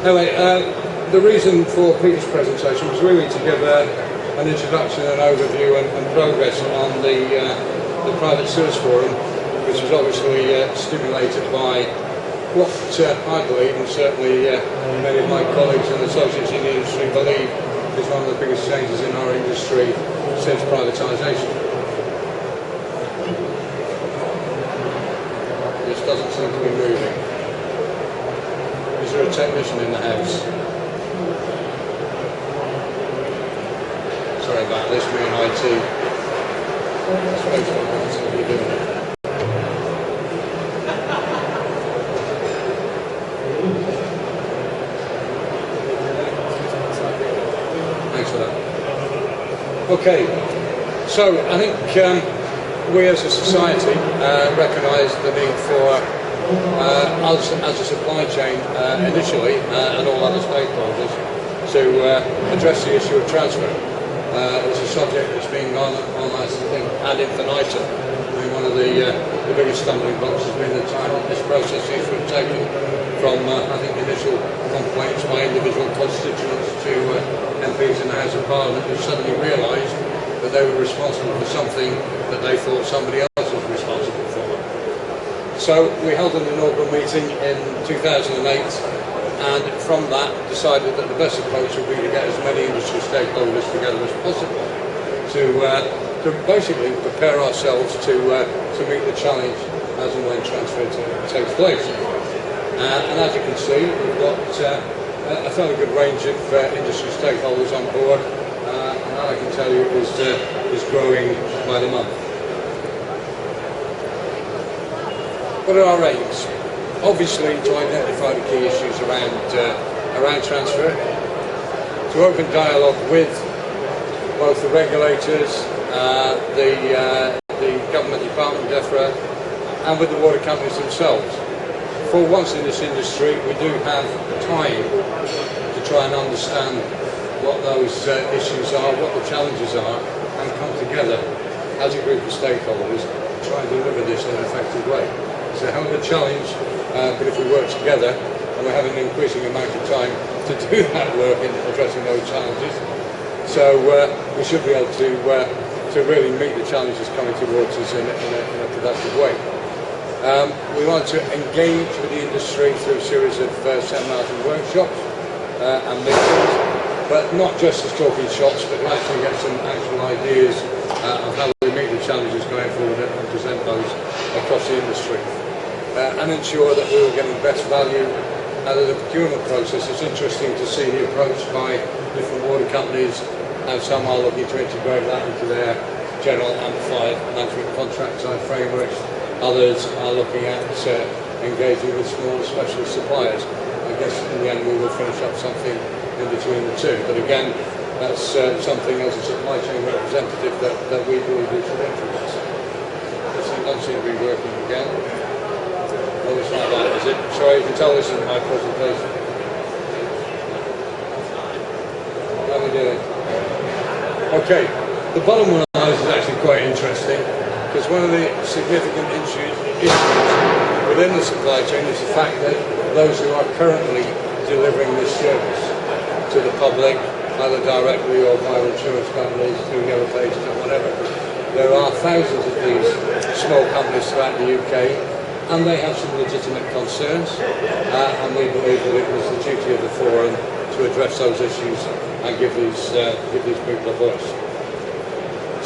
Anyway, the reason for Peter's presentation was really to give an introduction and overview and progress on the Private Sewers Forum, which was obviously stimulated by what I believe, and certainly many of my colleagues and associates in the industry believe, is one of the biggest changes in our industry since privatisation. This doesn't seem to be moving. Is there a technician in the house? Sorry about this, me and IT. That's what you're doing. Thanks for that. Okay, so I think we as a society recognise the need for us as a supply chain initially and all other stakeholders to address the issue of transfer. It's a subject that's been on I think ad infinitum. I mean, one of the biggest stumbling blocks has been the time that this process seems to have taken from I think initial complaints by individual constituents to MPs in the House of Parliament who suddenly realised that they were responsible for something that they thought somebody else was responsible for. So we held an inaugural meeting in 2008, and from that decided that the best approach would be to get as many industry stakeholders together as possible to basically prepare ourselves to meet the challenge as and when transfer takes place. And as you can see, we've got a fairly good range of industry stakeholders on board, and I can tell you is growing by the month. What are our aims? Obviously, to identify the key issues around transfer, to open dialogue with both the regulators, the government department, DEFRA, and with the water companies themselves. For once in this industry, we do have time to try and understand what those issues are, what the challenges are, and come together as a group of stakeholders to try and deliver this in an effective way. It's a hell of a challenge, but if we work together, and we're having an increasing amount of time to do that work in addressing those challenges, so we should be able to really meet the challenges coming towards us in a productive way. We want to engage with the industry through a series of seminars and workshops and meetings, but not just as talking shops, but to actually get some actual ideas of how we meet the challenges going forward and present those across the industry. And ensure that we were getting best value out of the procurement process. It's interesting to see the approach by different water companies, and some are looking to integrate that into their general amplified management contract type frameworks. Others are looking at engaging with smaller specialist suppliers. I guess in the end we will finish up something in between the two. But again, that's something as a supply chain representative that we believe we should introduce. This thing doesn't seem to be working again. Oh, it's not that, is it? Sorry, you can tell this isn't my presentation. How are we doing? Okay, the bottom one of those is actually quite interesting, because one of the significant issues within the supply chain is the fact that those who are currently delivering this service to the public, either directly or via insurance companies, through yellow pages or whatever, there are thousands of these small companies throughout the UK, and they have some legitimate concerns, and we believe that it was the duty of the forum to address those issues and give these people a voice.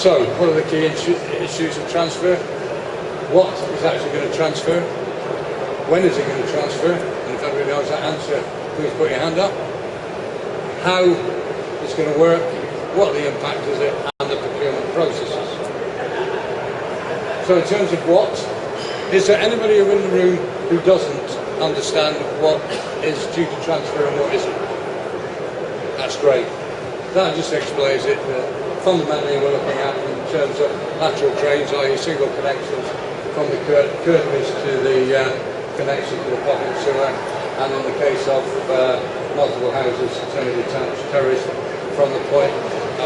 So, what are the key issues of transfer? What is actually going to transfer? When is it going to transfer? And if everybody knows that answer, please put your hand up. How it's going to work, what the impact is it, and the procurement processes. So in terms of what, is there anybody in the room who doesn't understand what is due to transfer and what isn't? That's great. That just explains it. Fundamentally we're looking at in terms of lateral drains, i.e. single connections from the curtains to the connection to the public sewer, and in the case of multiple houses, semi-detached terrace, from the point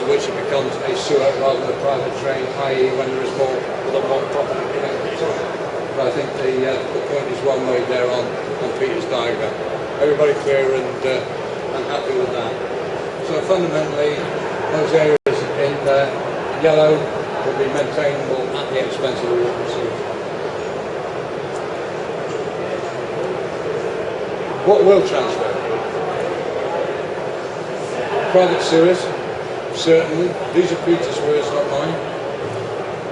at which it becomes a sewer rather than a private drain, i.e. when there is more than one property connected to it. But I think the point is well made there on Peter's diagram. Everybody clear and happy with that. So fundamentally, those areas in yellow will be maintainable at the expense of the water and sewage. What will transfer? Private sewers, certainly. These are Peter's words, not mine,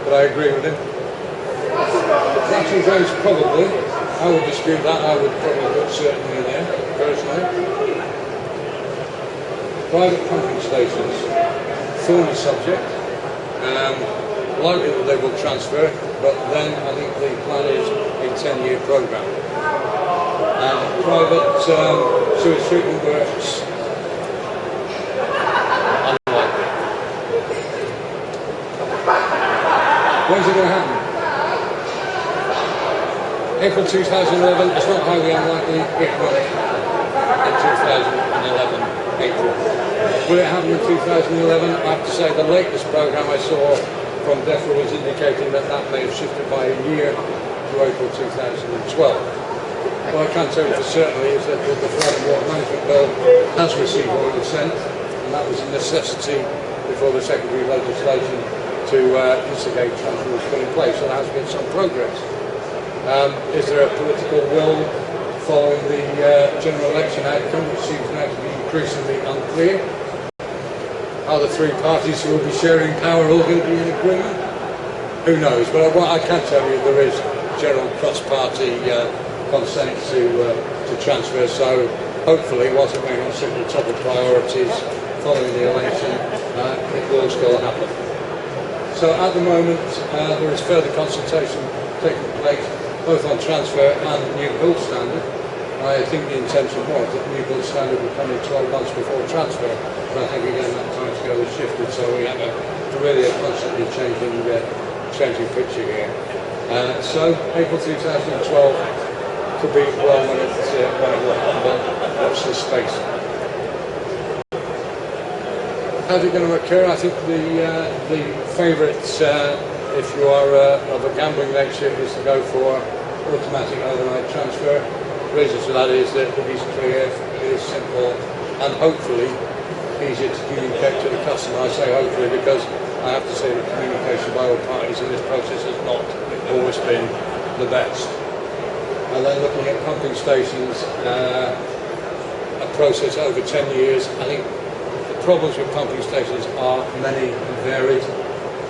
but I agree with him. Natural drains, probably. I would dispute that. I would probably put certainly there, personally. Private pumping stations, thorny subject. Likely that they will transfer, but then I think the plan is a 10-year programme. Private sewage treatment works, unlikely. When's it going to happen? April 2011, it's not highly unlikely, if not in 2011, April. Will it happen in 2011? I have to say the latest programme I saw from DEFRA was indicating that that may have shifted by a year to April 2012. What I can tell you for certainly is that the Flood and Water Management Bill has received all consent, and that was a necessity before the secondary legislation to instigate transfer was put in place, so there has been some progress. Is there a political will following the general election outcome, which seems now to be increasingly unclear? Are the three parties who will be sharing power all going to be in agreement? Who knows? But what I can tell you, there is general cross-party consent to transfer, so hopefully, whilst it may not sit at the top of priorities following the election, it will still happen. So at the moment, there is further consultation taking place, both on transfer and new build standard. I think the intention was that the new build standard would come in 12 months before transfer, but I think again that time scale has shifted, so we have really a constantly changing picture here. So April 2012 could be well when it will happen, but watch this space. How's it going to occur? I think the favourite, if you are of a gambling nature, is to go for automatic overnight transfer. The reason for that is that it is clear, it is simple, and hopefully easier to communicate to the customer. I say hopefully because I have to say that communication by all parties in this process has not always been the best. And then looking at pumping stations, a process over 10 years, I think the problems with pumping stations are many and varied.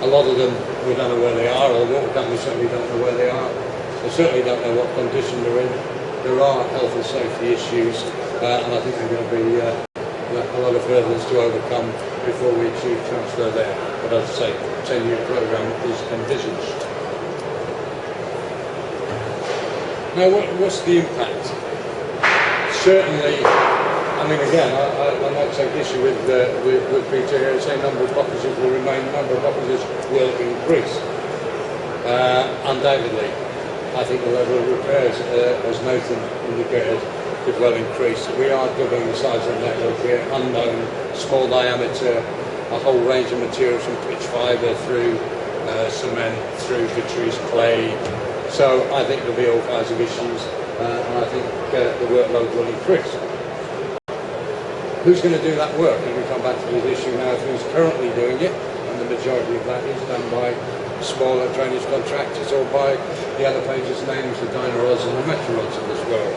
A lot of them we don't know where they are, or water companies certainly don't know where they are. They certainly don't know what condition they're in. There are health and safety issues, and I think there are going to be a lot of hurdles to overcome before we achieve transfer there. But as I say, a 10-year programme is envisaged. Now, what's the impact? Certainly, I mean, again, I might take issue with Peter here and say number of blockages will remain, number of blockages will increase. Undoubtedly, I think the level of repairs, as Nathan indicated, could well increase. We are doubling the size of the network here, unknown, small diameter, a whole range of materials from pitch fibre through cement, through vitreous clay. So I think there'll be all kinds of issues, and I think the workload will increase. Who's going to do that work? And we come back to this issue now of who's currently doing it, and the majority of that is done by smaller drainage contractors or by the other pages names, the Dynarods and the Metrorods of this world.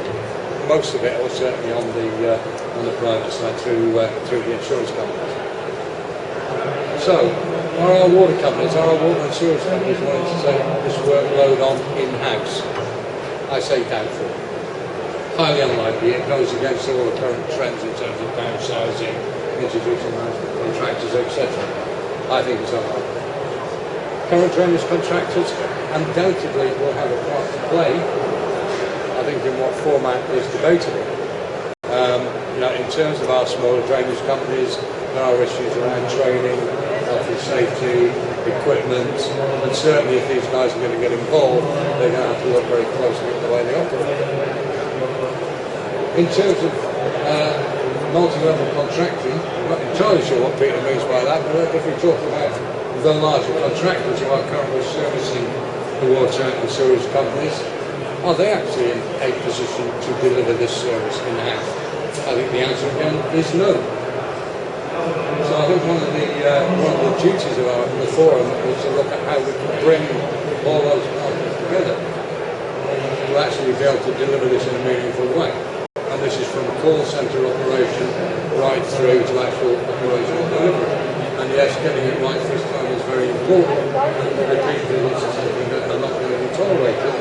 Most of it, or certainly on the private side, through the insurance companies. So, are our water companies, are our water and sewage companies wanting to take this workload on in-house? I say doubtful. Highly unlikely. It goes against all the current trends in terms of downsizing, introducing management contractors, etc. I think it's unlikely. Current drainage contractors undoubtedly will have a part to play. I think in what format is debatable. In terms of our smaller drainage companies, there are issues around training, health and safety, equipment, and certainly if these guys are going to get involved, they're going to have to look very closely at the way they operate. In terms of multi-level contracting, I'm not entirely sure what Peter means by that, but if we talk about the larger contractors who are currently servicing the water and sewage companies, are they actually in a position to deliver this service in-house? I think the answer again is no. So I think one of the duties of the forum is to look at how we can bring all those partners together to actually be able to deliver this in a meaningful way. And this is from call centre operation right through to actual operational delivery. And yes, getting it right first time is very important. Repeated is something that are not going to be tolerated.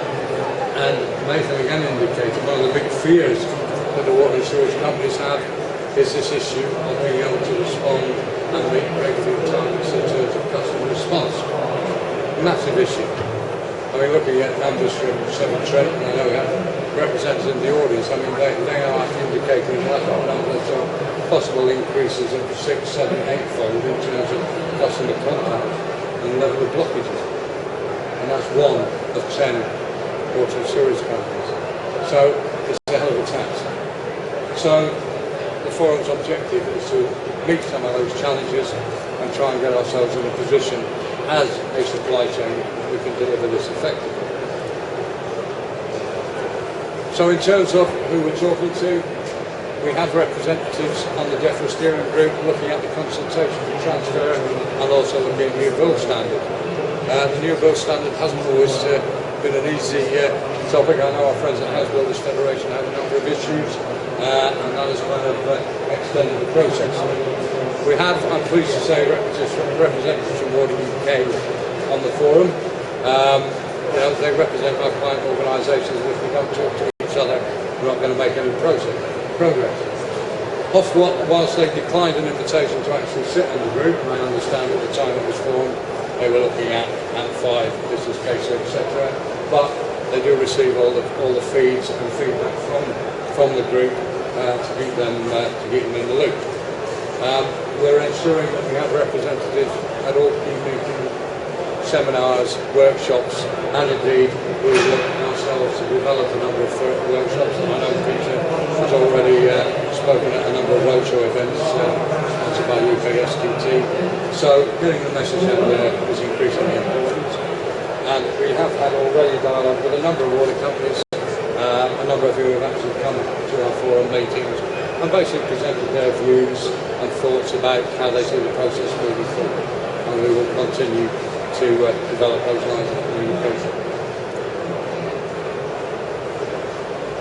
And Nathan again indicated one of the big fears that the water insurance companies have is this issue of being able to respond and meet regulatory targets in terms of customer response. Massive issue. I mean, looking at numbers from Severn Trent, and I know we have representatives in the audience, I mean, they are indicating that numbers of possible increases of 6, 7, 8-fold in terms of customer contact and level of blockages. And that's one of 10 water insurance companies. So it's a hell of a task. So the forum's objective is to meet some of those challenges and try and get ourselves in a position as a supply chain we can deliver this effectively. So in terms of who we're talking to, we have representatives on the DEFRA steering group looking at the consultation for transfer and also looking at new build standard. The new build standard hasn't always been an easy topic. I know our friends at House Builders Federation have a number of issues and that has kind of extended the process. We have, I'm pleased to say, representatives from Water UK on the forum. You know, they represent our client organisations, and if we don't talk to each other, we're not going to make any progress. Whilst they declined an invitation to actually sit in the group, and I understand at the time it was formed, they were looking at 5 business cases, etc. But they do receive all the feeds and feedback from the group to keep them in the loop. We're ensuring that we have representatives at all key meetings, seminars, workshops, and indeed we look ourselves to develop a number of workshops. I know Peter has already spoken at a number of roadshow events sponsored by UK STT. So getting the message out there is increasingly important. And we have had already dialogue with a number of water companies, a number of who have actually come to our forum meetings and basically presented their views and thoughts about how they see the process moving forward. And we will continue to develop those lines of communication.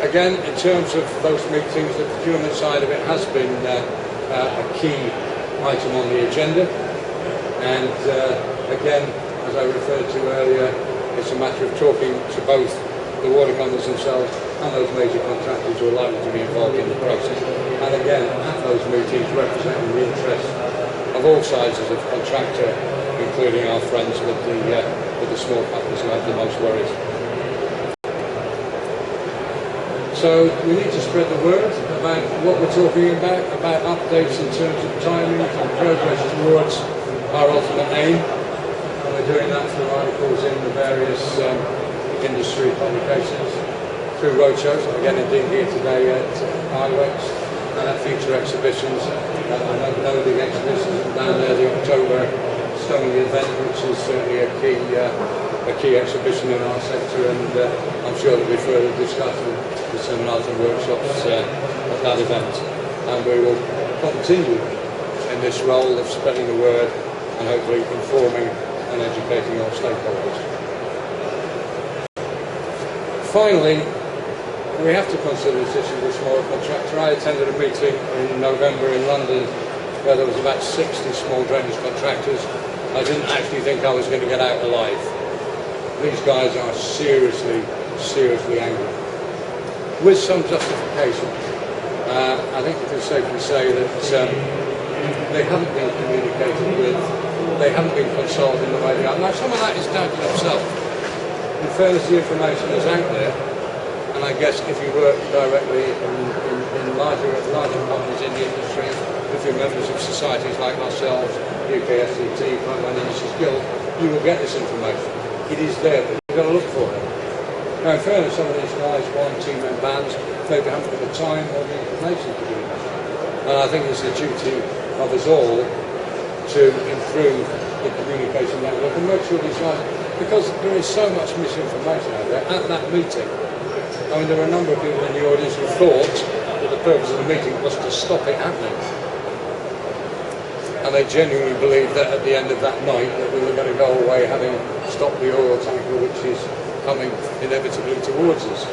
Again, in terms of those meetings, the procurement side of it has been a key item on the agenda. And again, as I referred to earlier, it's a matter of talking to both the water companies themselves and those major contractors who are likely to be involved in the process. And again, at those meetings, representing the interests of all sizes of contractor, including our friends with the small companies who have the most worries. So we need to spread the word about what we're talking about updates in terms of timing and progress towards our ultimate aim. And we're doing that through articles in the various industry publications, through roadshows, again indeed here today at IWEX and at future exhibitions. I know the exhibitions down there, the October Stoney event, which is certainly a key exhibition in our sector, and I'm sure there'll be further discussion with seminars and workshops at that event. And we will continue in this role of spreading the word and hopefully informing and educating our stakeholders. Finally, we have to consider this issue of the small contractor. I attended a meeting in November in London where there was about 60 small drainage contractors. I didn't actually think I was going to get out alive. These guys are seriously angry. With some justification. I think it is safe to say that they haven't been communicated with, they haven't been consulted in the way they are. Now some of that is down to themselves. In fairness, the information is out there, and I guess if you work directly in larger companies in the industry, if you're members of societies like ourselves, UK SCT, Private Industry Guild, you will get this information. It is there, but you've got to look for it. Now, in fairness, some of these guys, 1-2 man bands, maybe haven't got the time or the information to do that. And I think it's the duty of us all to improve the communication network and make sure these guys, because there is so much misinformation out there. At that meeting, I mean, there were a number of people in the audience who thought that the purpose of the meeting was to stop it happening. And they genuinely believed that at the end of that night that we were going to go away having stopped the oil tanker, which is coming inevitably towards us.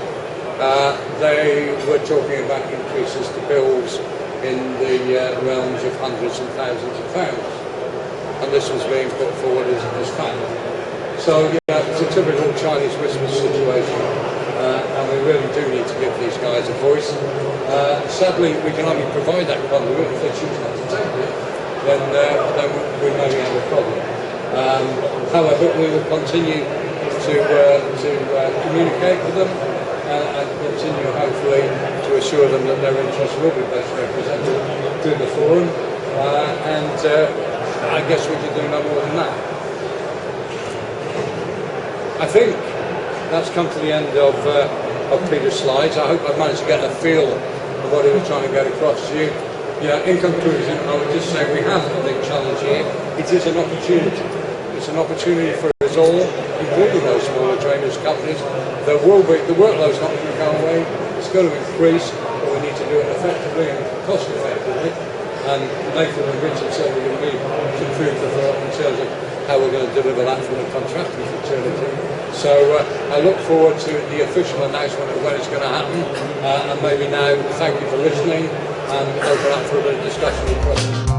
They were talking about increases to bills in the realms of hundreds and thousands of pounds. And this was being put forward as fact. So, yeah, it's a typical Chinese whispers situation, and we really do need to give these guys a voice. Sadly, we can only provide that conduit. If they choose not to take it, then we may have a problem. However, we will continue to communicate with them and continue, hopefully, to assure them that their interests will be best represented through the forum. I guess we can do no more than that. I think that's come to the end of Peter's slides. I hope I've managed to get a feel of what he was trying to get across to you. Yeah, in conclusion, I would just say we have a big challenge here. It is an opportunity. It's an opportunity for us all, including those smaller drainage companies. The workload's not going to go away. It's going to increase, but we need to do it effectively and cost effectively. And Nathan and Richard certainly will need some food for thought in terms of how we're going to deliver that from the contracting fraternity. So I look forward to the official announcement of when it's going to happen. And maybe now, thank you for listening and open up for a bit of discussion and questions.